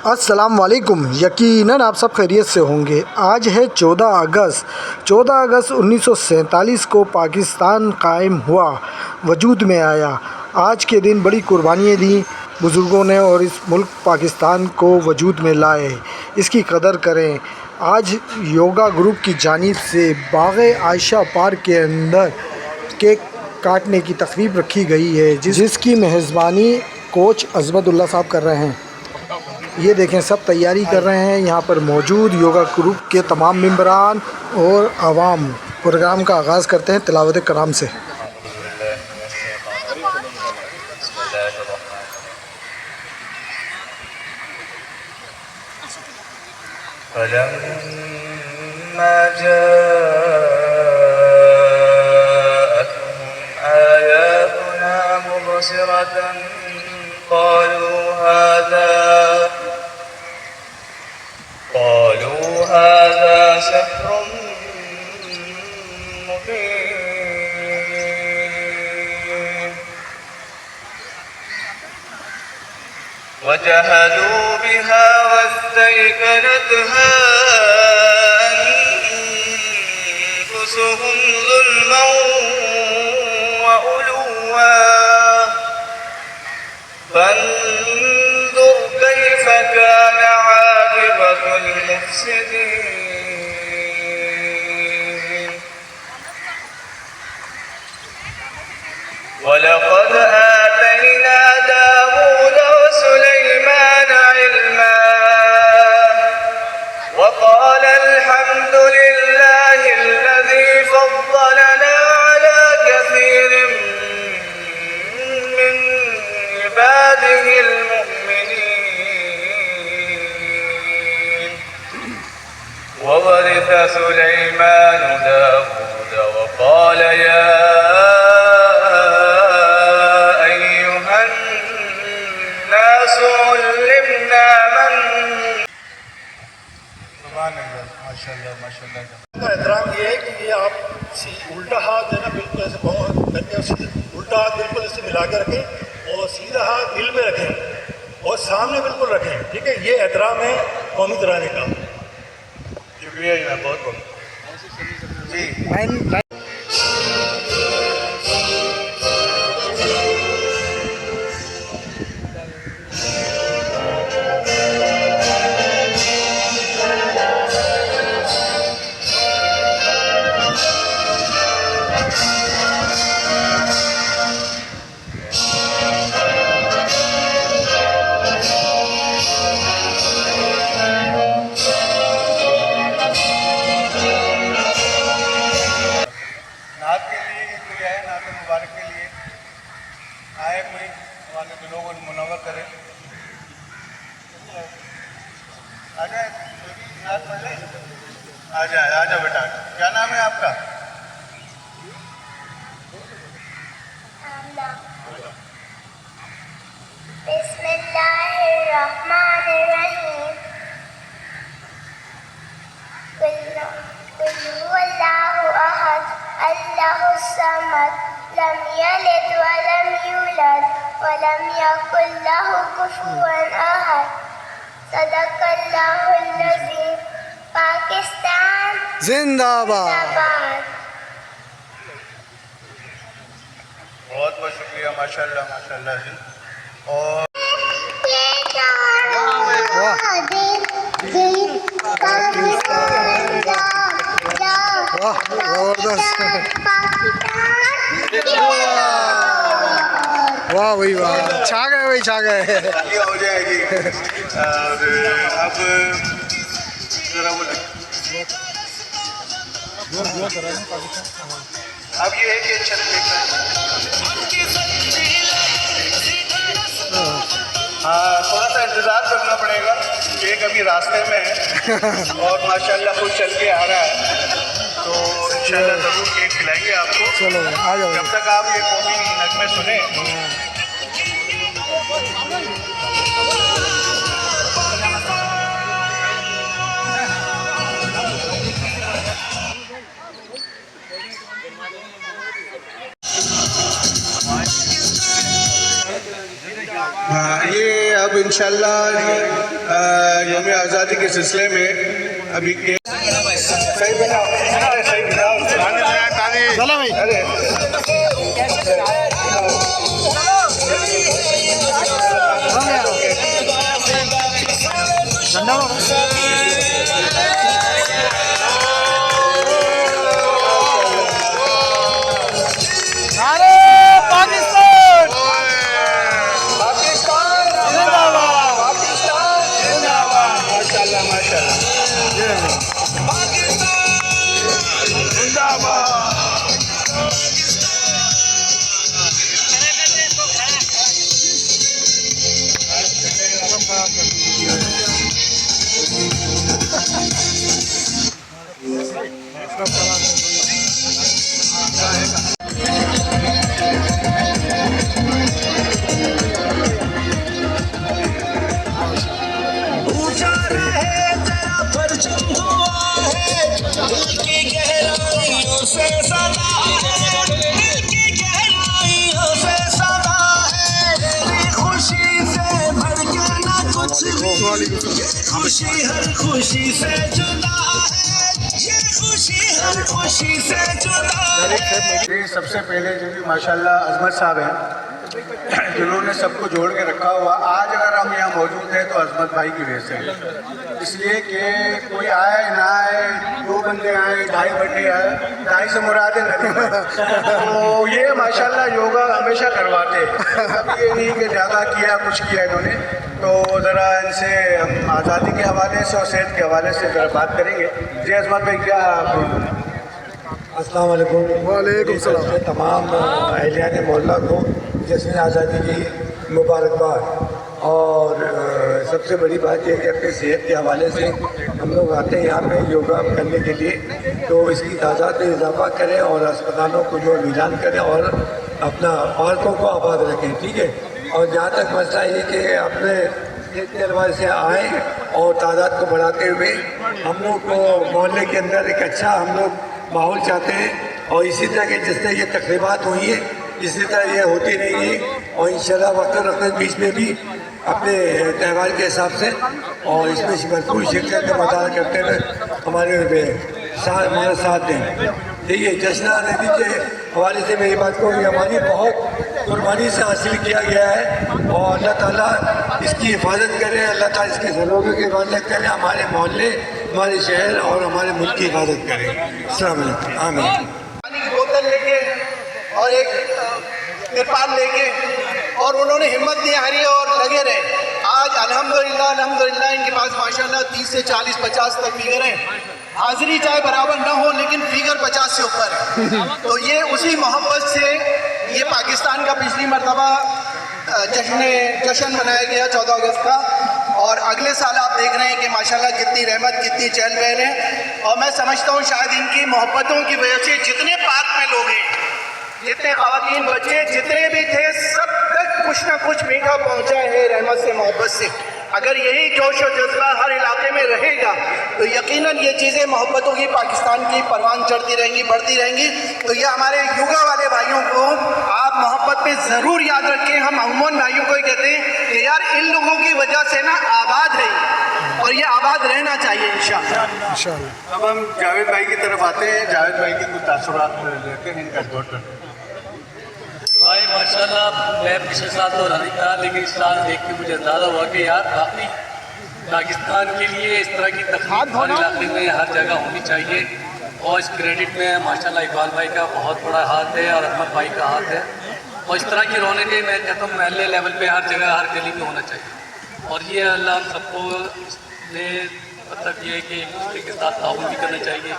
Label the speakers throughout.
Speaker 1: السلام علیکم۔ یقیناً آپ سب خیریت سے ہوں گے۔ آج ہے 14 اگست 1947 کو پاکستان قائم ہوا، وجود میں آیا۔ آج کے دن بڑی قربانیاں دیں بزرگوں نے اور اس ملک پاکستان کو وجود میں لائے۔ اس کی قدر کریں۔ آج یوگا گروپ کی جانب سے باغ عائشہ پارک کے اندر کیک کاٹنے کی تقریب رکھی گئی ہے، جس کی میزبانی کوچ عظمت اللہ صاحب کر رہے ہیں۔ یہ دیکھیں، سب تیاری کر رہے ہیں یہاں پر موجود یوگا گروپ کے تمام ممبران اور عوام۔ پروگرام کا آغاز کرتے ہیں تلاوت کرام سے۔
Speaker 2: فلما جاءتهم آياتنا مبصرة قالوا هذا سحر مبين وجحدوا بها واستيقنتها أنفسهم ظلما وعلوا فانظر كيف كان عاقبة المفسدين ولقد آتينا داود وسليمان علما وقال الحمد لله الذي فضلنا على كثير من عباده المؤمنين وورث سليمان داود وقال يا أيها الناس علمنا
Speaker 3: کا احترام یہ ہے کہ یہ آپ الٹا ہاتھ ہے نا بالکل ایسے پاؤں کر کے الٹا ہاتھ بالکل ایسے ملا کے رکھیں اور سیدھا ہاتھ دل میں رکھیں اور سامنے بالکل رکھیں، ٹھیک ہے؟ یہ احترام ہے قومی ترانے کا۔
Speaker 2: شکریہ جناب، بہت بہت جی۔ آ جائے بیٹا۔ کیا نام ہے آپ کا؟
Speaker 4: بسم اللہ الرحمن الرحیم۔ قل هو اللہ احد اللہ الصمد لم یلد ولم یولد ولم یکن له کفوا احد۔ صدق اللہ العظیم۔ پاکستان
Speaker 1: زندہ باد۔
Speaker 2: بہت بہت شکریہ، ماشاء اللہ ماشاء اللہ جی۔ اور
Speaker 1: واہ بھائی واہ، چھا گئے بھائی، چھا گئے۔
Speaker 2: یہ ہو جائے گی۔ اور اب ذرا بولیں، اب یہ ہے کہ چھت دیکھنا ہے۔ ہاں، تھوڑا سا انتظار کرنا پڑے گا، ایک ابھی راستے میں ہے اور ماشاءاللہ خود چل کے آ رہا ہے، تو انشاءاللہ ضرور کیک کھلائیں گے آپ کو۔
Speaker 1: چلو آ جاؤ۔
Speaker 2: جب تک آپ یہ قومی نغمے سنیں۔ یہ اب انشاءاللہ یوم آزادی کے سلسلے میں ابھی صحیح بناؤ صحیح بناؤ
Speaker 1: چلو بھائی
Speaker 5: خوشی ہر خوشی سے جدا ہے، یہ خوشی ہر خوشی سے جدا ہے۔
Speaker 2: سب سے پہلے جو بھی ماشاءاللہ عظمت صاحب ہیں جنہوں نے سب کو جوڑ کے رکھا ہوا، آج اگر ہم یہاں موجود ہیں تو عظمت بھائی کی وجہ سے، اس لیے کہ کوئی آئے نہ آئے، 2 بندے آئے 2.5 بندے آئے، 2.5 سے مراد ہے تو یہ ماشاءاللہ یوگا ہمیشہ کرواتے ہیں، اب یہ نہیں کہ زیادہ کیا کچھ کیا انہوں نے، تو ذرا ان سے ہم آزادی کے حوالے سے اور صحت کے حوالے سے ذرا بات کریں گے۔ جی عظمت بھائی کیا
Speaker 3: السلام علیکم۔
Speaker 1: وعلیکم السلام۔
Speaker 3: تمام اہلیان محلہ کو جشن آزادی کی مبارکباد، اور سب سے بڑی بات یہ کہ اپنی صحت کے حوالے سے ہم لوگ آتے ہیں یہاں پہ یوگا کرنے کے لیے، تو اس کی تعداد میں اضافہ کریں اور اسپتالوں کو جو ویران کریں اور اپنا پارکوں کو آباد رکھیں، ٹھیک ہے۔ اور جہاں تک مسئلہ یہ کہ اپنے صحت کے حوالے سے آئیں اور تعداد کو بڑھاتے ہوئے ہم لوگ کو محلے کے اندر ایک اچھا ہم لوگ ماحول چاہتے ہیں، اور اسی طرح کے جس طرح یہ تقریبات ہوئی ہیں اسی طرح یہ ہوتی رہیں گی، اور انشاءاللہ وقت رکھنے بیچ میں بھی اپنے تہوار کے حساب سے اور اس میں بھرپور شرکت کا مطالعہ کرتے ہوئے ہمارے ساتھ دیں، ٹھیک ہے۔ جشن آزادی کے حوالے سے میں یہ بات کہوں کہ ہماری بہت قربانی سے حاصل کیا گیا ہے، اور اللہ تعالیٰ اس کی حفاظت کرے، اللہ تعالیٰ اس کے ضرورتوں کی حفاظت کرے، ہمارے محلے، ہمارے شہر اور ہمارے ملک کی حفاظت کرے۔ السلام علیکم۔ آمین۔
Speaker 2: پانی کی بوتل لے کے اور ایک ترپال لے کے، اور انہوں نے ہمت نہیں ہاری اور لگے رہے۔ آج الحمدللہ ان کے پاس ماشاءاللہ 30 سے 40 50 تک فیگر ہیں، حاضری چاہے برابر نہ ہو لیکن فیگر 50 سے اوپر ہے، تو یہ اسی محبت سے یہ پاکستان کا پچھلی مرتبہ جشن منایا گیا 14 اگست کا، اور اگلے سال آپ دیکھ رہے ہیں کہ ماشاءاللہ کتنی رحمت کتنی چہل پہل ہے، اور میں سمجھتا ہوں شاید ان کی محبتوں کی وجہ سے جتنے پارک میں لوگ ہیں، جتنے خواتین بچے جتنے بھی تھے، سب تک کچھ نہ کچھ میٹھا پہنچا ہے رحمت سے محبت سے۔ اگر یہی جوش و جذبہ ہر علاقے میں رہے گا تو یقیناً یہ چیزیں محبتوں کی پاکستان کی پروان چڑھتی رہیں گی، بڑھتی رہیں گی۔ تو یہ ہمارے یوگا والے بھائیوں کو آپ محبت پہ ضرور یاد رکھیں۔ ہم عموماً بھائیوں کو ہی کہتے ہیں کہ یار ان لوگوں کی وجہ سے نا آباد رہی، اور یہ آباد رہنا چاہیے انشاءاللہ۔ اب ہم جاوید بھائی کی طرف آتے ہیں، جاوید بھائی کی کچھ تاثرات لیتے ہیں، ان کا ریپورٹ کرتے ہیں۔
Speaker 6: بھائی ماشاءاللہ میں پچھلے سال تو نہیں تھا، لیکن اس سال دیکھ کے مجھے اندازہ ہوا کہ یار واقعی پاکستان کے لیے اس طرح کی تقریب ہر علاقے میں ہر جگہ ہونی چاہیے، اور اس کریڈٹ میں ماشاءاللہ اقبال بھائی کا بہت بڑا ہاتھ ہے اور احمد بھائی کا ہاتھ ہے، اور اس طرح کی رونقیں میں کہتا ہوں محلے لیول پہ ہر جگہ ہر گلی میں ہونا چاہیے، اور یہ اللہ ہم سب کو نے مطلب یہ ہے کہ ایک دوسرے کے ساتھ تعاون بھی کرنا چاہیے۔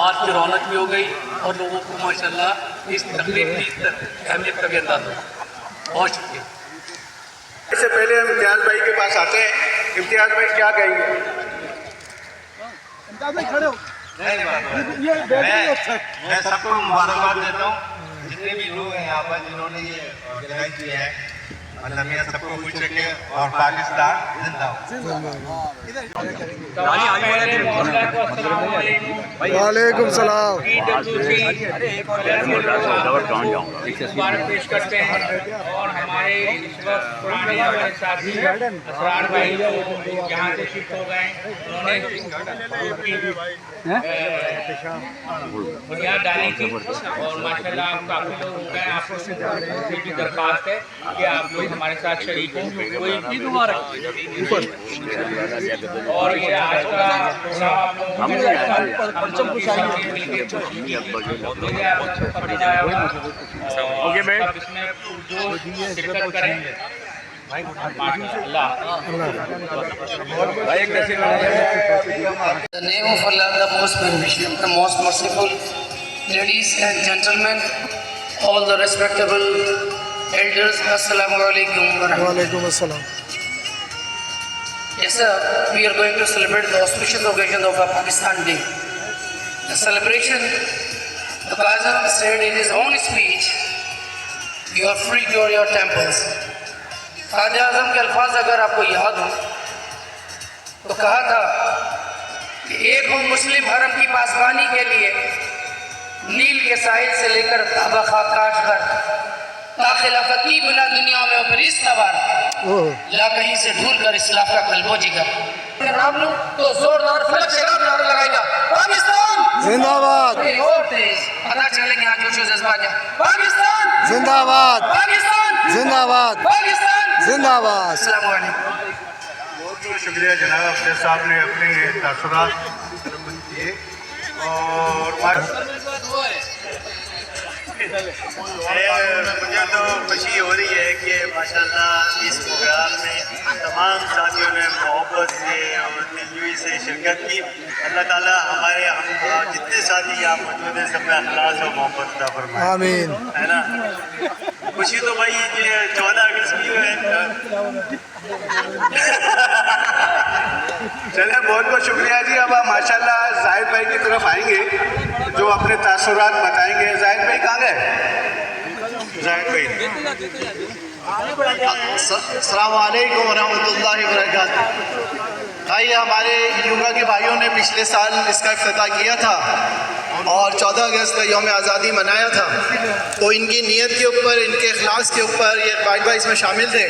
Speaker 6: آج کی رونق بھی ہو گئی اور لوگوں کو ماشاءاللہ اس تقریب کی اہمیت کا بھی اندازہ ہوا۔ بہت شکریہ۔
Speaker 2: اس سے پہلے ہم امتیاز بھائی کے پاس آتے ہیں۔ امتیاز بھائی کیا کہیں گے؟
Speaker 7: میں سب کو مبارکباد دیتا ہوں، جتنے بھی لوگ ہیں یہاں پر جنہوں نے یہ آرگنائز کیا ہے، اللہ میاں سب کو خوش رکھے اور پاکستان زندہ ہو.
Speaker 1: وعلیکم السلام.
Speaker 8: مبارک پیش کرتے ہیں اور ہمارے اس وقت پرانے ہمارے ساتھی اسرار بھائی یہاں سے شفٹ ہو گئے. انہوں نے بنیاد ڈالی تھی اور ماشاء اللہ آپ کافی لوگ ہو گئے. آپ کو سے بھی درخواست ہے کہ آپ لوگ ہمارے ساتھ شریک ہوں. اور یہ آج کا آپ لوگوں کے اس میں جو شرکت کریں.
Speaker 9: The name of Allah, the most beneficent, the most merciful. Ladies and gentlemen, all the respectable elders, Assalamu alaikum wa rahmatullahi.
Speaker 1: وعلیکم السلام.
Speaker 9: Yes sir, we are going to celebrate the auspicious occasion of our Pakistan Day. The celebration, the Qazi said in his own speech, you are free to your temples. Quaid Azam کے الفاظ اگر آپ کو یاد ہوں تو کہا تھا کہ ایک ہوں مسلم حرم کی پاسبانی کے لیے نیل کے ساحل سے لے کر کعبہ خاک کاٹ کر تا خلافت کی بنا دنیا میں اور اس تبار لا کہیں سے ڈھول کر اسلاف کا قلب و جگر. آپ لوگ تو زوردار فلک شراب نعرہ لگائے گا پاکستان
Speaker 1: زندہ باد.
Speaker 9: اور تیز پتہ چلے گا جوش و جذبہ کیا. پاکستان
Speaker 1: زندہ باد.
Speaker 9: پاکستان
Speaker 1: زندہ باد.
Speaker 9: پاکستان
Speaker 1: زندہ باد.
Speaker 9: السلام علیکم.
Speaker 3: بہت بہت شکریہ جناب افضل صاحب نے اپنے تاثرات دیے. اور مجھے تو خوشی ہو رہی ہے کہ ماشاءاللہ اس پروگرام میں تمام ساتھیوں نے محبت سے اور دلجوئی سے شرکت کی. اللہ تعالیٰ ہمارے جتنے ساتھی یہاں موجود ہیں سب میں اخلاص اور محبت عطا فرمائے.
Speaker 1: آمین.
Speaker 3: ہے نا. خوشی تو بھائی یہ 14 اگست کی ہے. چلیں بہت بہت شکریہ جی. اب آپ ماشاء اللہ زاہد بھائی کی طرف آئیں گے جو اپنے تاثرات بتائیں گے. زاہد بھائی کہاں گئے؟ زاہد بھائی.
Speaker 2: السلام علیکم ورحمۃ اللہ وبرکاتہ. بھائی ہمارے یوگا کے بھائیوں نے پچھلے سال اس کا افتتاح کیا تھا اور 14 اگست کا یوم آزادی منایا تھا. تو ان کی نیت کے اوپر ان کے اخلاص کے اوپر یہ بھائی بھائی اس میں شامل تھے.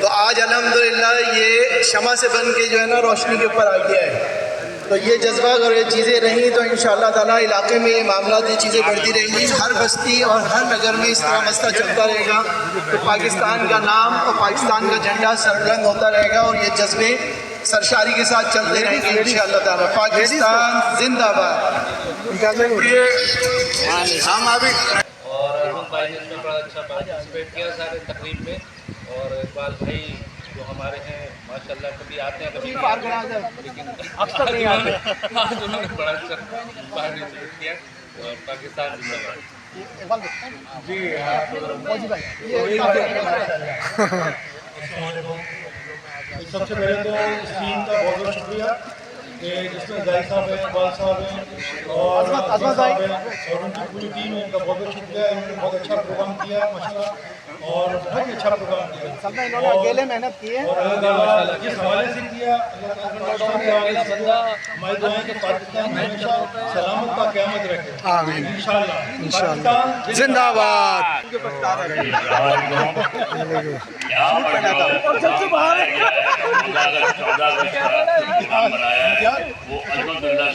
Speaker 2: تو آج الحمدللہ یہ شمع سے بن کے جو ہے نا روشنی کے اوپر آ گیا ہے. تو یہ جذبہ اگر یہ چیزیں رہیں تو انشاءاللہ تعالیٰ علاقے میں یہ معاملات یہ چیزیں بڑھتی رہیں گی. ہر بستی اور ہر نگر میں اس طرح مسئلہ چلتا رہے گا تو پاکستان کا نام اور پاکستان کا جھنڈا سربلند ہوتا رہے گا اور یہ جذبے سرشاری کے ساتھ چلتے رہیں گے انشاءاللہ تعالیٰ. پاکستان زندہ باد.
Speaker 3: ہم ابھی
Speaker 8: اور احمد بھائی نے اس میں بڑا اچھا پارٹیسپیٹ کیا سارے تقریب میں. اور اقبال بھائی جو ہمارے ہیں ماشاء اللہ کبھی آتے ہیں کبھی لیکن اکثر نہیں آتے. آج انہوں نے بڑا اچھا پارٹیسپیٹ کیا اور پاکستان زندہ باد.
Speaker 3: سب سے پہلے تو اس ٹیم کا بہت بہت شکریہ کہ جس میں زاہد صاحب ہیں, اقبال صاحب ہیں اور عزیز صاحب ہیں اور ان کی پوری ٹیم ہے. ان کا بہت بہت شکریہ. انہوں نے بہت اچھا پروگرام کیا ماشاء اللہ اور بہت ہی اچھا پروگرام کیا. انہوں نے اکیلے محنت کی ہے اور اللہ تعالیٰ جس حوالے سے کیا ہماری دعائیں کہ پاکستان ہمیشہ سلامت کا قیامت رکھے.
Speaker 1: آمین.
Speaker 3: انشاءاللہ. پاکستان
Speaker 1: زندہ باد.
Speaker 10: وہ الحمدللہ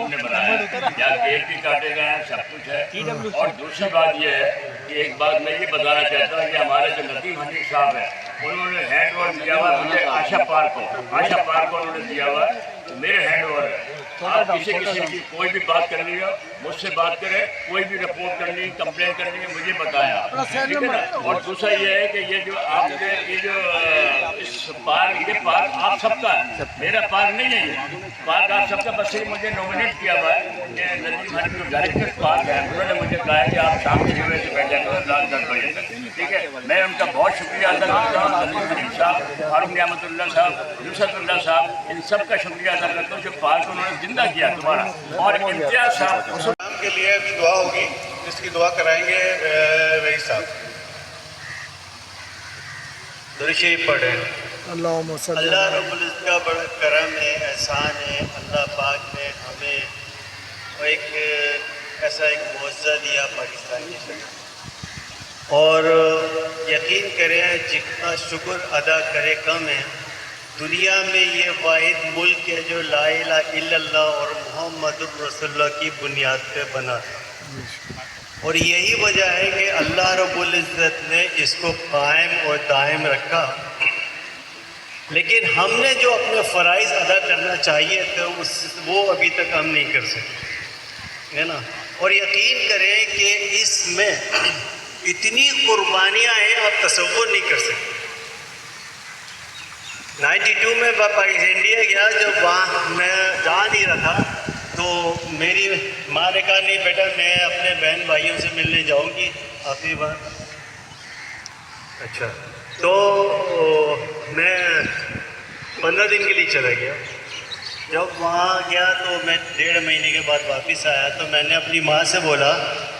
Speaker 10: نے بنایا. یہاں کیک بھی کاٹے گئے ہیں, سب کچھ ہے. اور دوسری بات یہ ہے کہ ایک بات میں یہ بتانا چاہتا ہوں کہ ہمارے جو ندیم حنیف صاحب ہیں انہوں نے ہینڈ اوور دیا ہوا مجھے آشا پارک کو انہوں نے دیا ہوا میرے ہینڈ اوور ہے. آپ کسی قسم کی کوئی بھی بات کرنی ہو مجھ سے بات کریں, کوئی بھی رپورٹ کرنی کمپلین کرنی ہے مجھے بتایا, ٹھیک ہے نا. اور دوسرا یہ ہے کہ یہ جو آپ نے یہ جو اس پارک یہ پارک آپ سب کا ہے, میرا پارک نہیں ہے. یہ پارک آپ سب کا, بس صرف مجھے نومینیٹ کیا ہوا ہے کہ ندیم حنیف جو ڈائریکٹر پارک ہے انہوں نے مجھے کہا ہے کہ آپ شام کے 6 بجے سے بیٹھے کرو رات 10 بجے تک, ٹھیک ہے. میں ان کا بہت شکریہ ادا کرتا ہوں. ندیم حنیف صاحب, فاروق نعمت اللہ صاحب, نصرت اللہ صاحب, ان سب کا شکریہ ادا کرتا ہوں جو پارک انہوں نے زندہ کیا تمہارا. اور امتیاز صاحب
Speaker 3: کے لیے بھی دعا ہوگی جس کی دعا کرائیں گے رئیس صاحب.
Speaker 11: درود شریف پڑھیں.
Speaker 1: اللہم صلی
Speaker 11: اللہ
Speaker 1: علی
Speaker 11: رب العزت کا بڑا کرم ہے، احسان ہے. اللہ پاک نے ہمیں ایسا ایک معجزہ دیا پاکستان کے ساتھ، اور یقین کریں جتنا شکر ادا کرے کم ہے. دنیا میں یہ واحد ملک ہے جو لا الہ الا اللہ اور محمد الرسول اللہ کی بنیاد پہ بنا تھا، اور یہی وجہ ہے کہ اللہ رب العزت نے اس کو قائم اور دائم رکھا. لیکن ہم نے جو اپنے فرائض ادا کرنا چاہیے تھے وہ ابھی تک ہم نہیں کر سکے، ہے نا. اور یقین کریں کہ اس میں اتنی قربانیاں ہیں آپ تصور نہیں کر سکتے. 92 میں انڈیا گیا، جب وہاں میں جا نہیں رہا تھا تو میری ماں نے کہا نہیں بیٹا میں اپنے بہن بھائیوں سے ملنے جاؤں گی آخری بار. اچھا، تو میں 15 دن کے لیے چلا گیا. جب وہاں گیا تو میں 1.5 مہینے کے بعد واپس آیا تو میں نے اپنی ماں سے بولا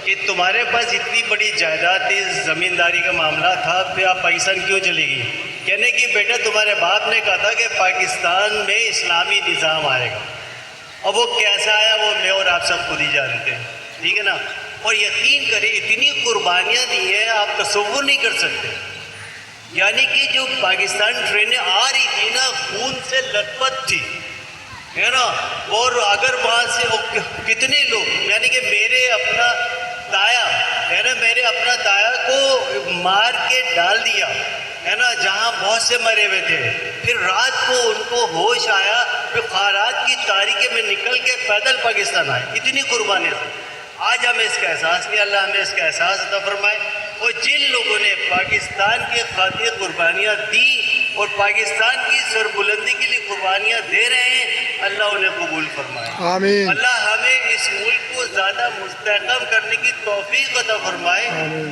Speaker 11: کہ تمہارے پاس اتنی بڑی جائیداد تھی، زمینداری کا معاملہ تھا، پھر آپ پاکستان کیوں چلے گئی؟ کہنے کہ بیٹا تمہارے باپ نے کہا تھا کہ پاکستان میں اسلامی نظام آئے گا، اور وہ کیسا آیا وہ میں اور آپ سب خود ہی جانتے ہیں، ٹھیک ہے نا. اور یقین کریں اتنی قربانیاں دی ہیں آپ تصور نہیں کر سکتے. یعنی کہ جو پاکستان ٹرینیں آ رہی تھی نا خون سے لت پت تھی، ہے نا. اور اگر وہاں سے کتنے لوگ، یعنی کہ میرے اپنا تایا ہے نا، میرے اپنا تایا کو مار کے ڈال دیا ہے نا جہاں بہت سے مرے ہوئے تھے. پھر رات کو ان کو ہوش آیا، پھر خارات کی تاریکی میں نکل کے پیدل پاکستان آئے. اتنی قربانیاں تھیں. آج ہمیں اس کا احساس نہیں، اللہ ہمیں اس کا احساس عطا فرمائے. اور جن لوگوں نے پاکستان کے خاطر قربانیاں دی اور پاکستان کی سربلندی کے لیے قربانیاں دے رہے ہیں، اللہ انہیں قبول فرمائے.
Speaker 1: آمین.
Speaker 11: اللہ ہمیں اس ملک کو زیادہ مستحکم کرنے کی توفیق عطا فرمائے،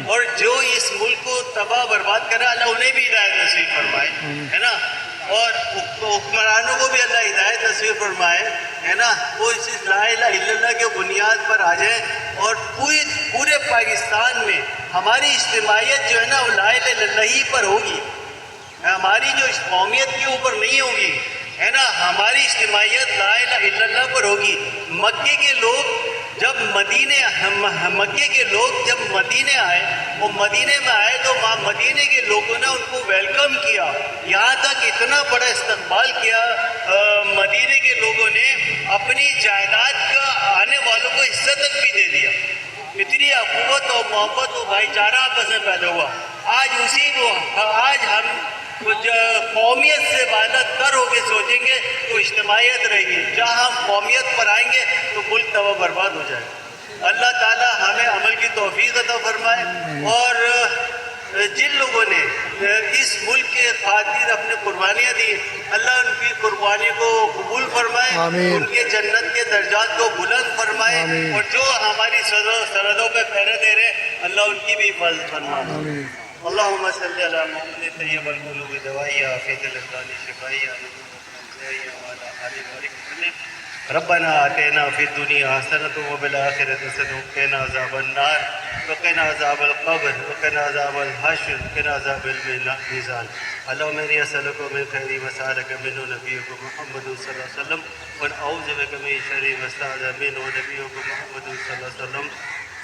Speaker 11: اور جو اس ملک کو تباہ برباد کرے اللہ انہیں بھی ہدایت نصیب فرمائے، ہے نا. اور حکمرانوں کو بھی اللہ ہدایت نصیب فرمائے، ہے نا. وہ اس لا الہ الا اللہ کے بنیاد پر آ جائیں، اور پورے پاکستان میں ہماری اجتماعیت جو ہے نا وہ لا الہ الا اللہ ہی پر ہوگی. ہماری جو قومیت کے اوپر نہیں ہوگی، ہے نا. ہماری اجتماعیت لا الہ الا اللہ پر ہوگی. مکے کے لوگ جب مدینے آئے، وہ مدینے میں آئے تو مدینے کے لوگوں نے ان کو ویلکم کیا. یہاں تک اتنا بڑا استقبال کیا، مدینے کے لوگوں نے اپنی جائیداد کا آنے والوں کو حصہ تک بھی دے دیا. اتنی اخوت اور محبت اور بھائی چارہ آپس میں پیدا ہوا. آج ہم قومیت سے بالا تر ہو کے سوچیں گے تو اجتماعیت رہے گی. جہاں ہم قومیت پر آئیں گے تو ملک تباہ برباد ہو جائے. اللہ تعالیٰ ہمیں عمل کی توفیق عطا فرمائے، اور جن لوگوں نے اس ملک کے خاطر اپنے قربانیاں دی اللہ ان کی قربانی کو قبول فرمائے، ان کے جنت کے درجات کو بلند فرمائے، اور جو ہماری سرحدوں پہ پہرے دے رہے اللہ ان کی بھی حفاظت فرمائے. اللہم صلی علی محمد طیب القلوب دوائی عافیت الابدان شفائی ربنا آتینا فی الدنیا حسنۃ وفی الآخرۃ حسنۃ وقنا عذاب النار وقنا عذاب القبر وقنا عذاب الحشر وقنا عذاب المیزان. اللہم انی اسألک من خیر ما سألک منہ نبیک محمد صلی اللہ علیہ وسلم ونعوذ بک من شر ما استعاذ منہ نبیک محمد صلی اللہ علیہ وسلم.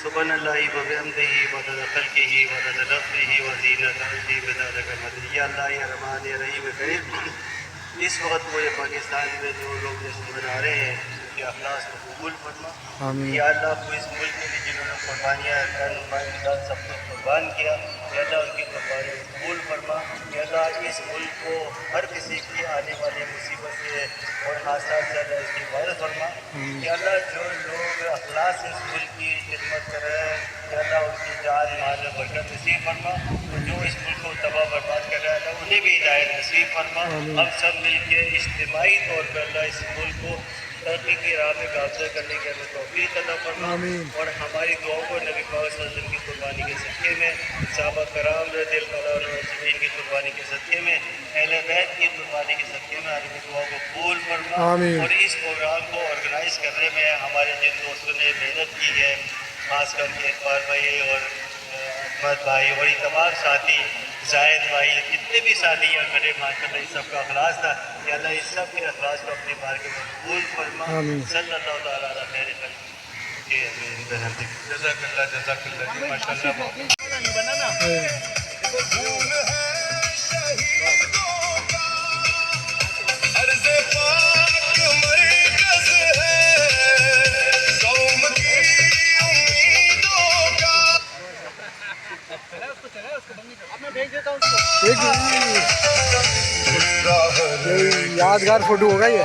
Speaker 11: سبحان اللہ وبحمدہ وعدد خلقہ وعدد نفسہ وزینۃ عرشہ مداد کلمتہ. یا اللہ یا رحمان یا رحیم کریم، اس وقت وہ یہ پاکستان میں جو لوگ جشن منا رہے ہیں ان کے اخلاص کو قبول فرما. یا اللہ کو اس ملک کے لیے جنہوں نے قربانیاں سب کو قربان کیا، یا اللہ ان کی قربانی قبول فرما. یا اللہ اس ملک کو ہر کسی کی آنے والی مصیبت سے اور حادثات سے اللہ اس کی حفاظت فرما. یا اللہ جو لوگ اخلاص سے اس ملک کی خدمت کر رہے ہیں، یا اللہ ان کی جان مال میں برکت نصیب فرما. جو اس ملک کو تباہ برباد کر رہا ہے اللہ انہیں بھی ہدایت نصیب فرما. ہم سب مل کے اجتماعی طور پر اللہ اس ملک کو ترقی کی راہ میں گامزن کرنے کی ہمیں توفیق عطا فرما. اور ہماری دعاؤں کو نبی پاک صلی اللہ علیہ وسلم کی قربانی کے صدقے میں، صحابہ کرام رضی اللہ عنہم اجمعین کی قربانی کے صدقے میں، اہل بیت کی قربانی کے صدقے میں ہماری دعاؤں کو قبول فرما. اور اس پروگرام کو آرگنائز کرنے میں ہمارے جن دوستوں نے محنت کی ہے، خاص کر کے اقبال بھائی اور احمد بھائی اور یہ تمام ساتھی زاہد بھائی جتنے بھی ساتھی یہاں کھڑے ماشاءاللہ اس سب کا اخلاص تھا کہ اللہ اس سب کے اخلاص کو اپنی بارگاہ میں قبول فرما صلی اللہ تعالیٰ علیہ خیر خلق کے جزاک اللہ جی ماشاءاللہ
Speaker 1: یادگار فوٹو ہوگا یہ.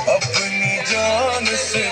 Speaker 5: اپنی جان سے